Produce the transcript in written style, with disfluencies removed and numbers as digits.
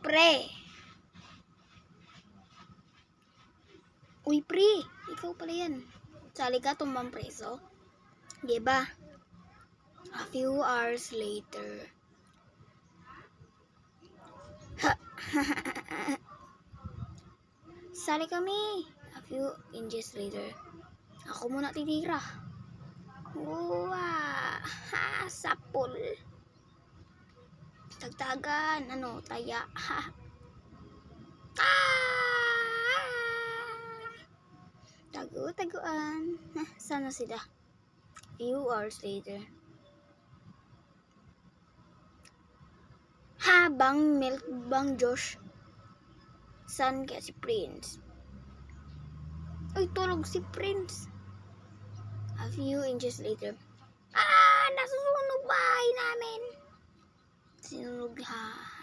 Pre. Uy, pre. Ikaw pala yan. Sali ka tumbang preso. Diba? A few hours later. Sali kami. A few inches later. Ako muna titira. Wow. Ha, sapol. Tagtagan. Ano, taya. Ha. Taguan. Sana sila. Few hours later. Habang milk bang Josh. San kaya si Prince. Uy, tulog si Prince. A few inches later. Nasusunog bahay namin. Sinunog ha.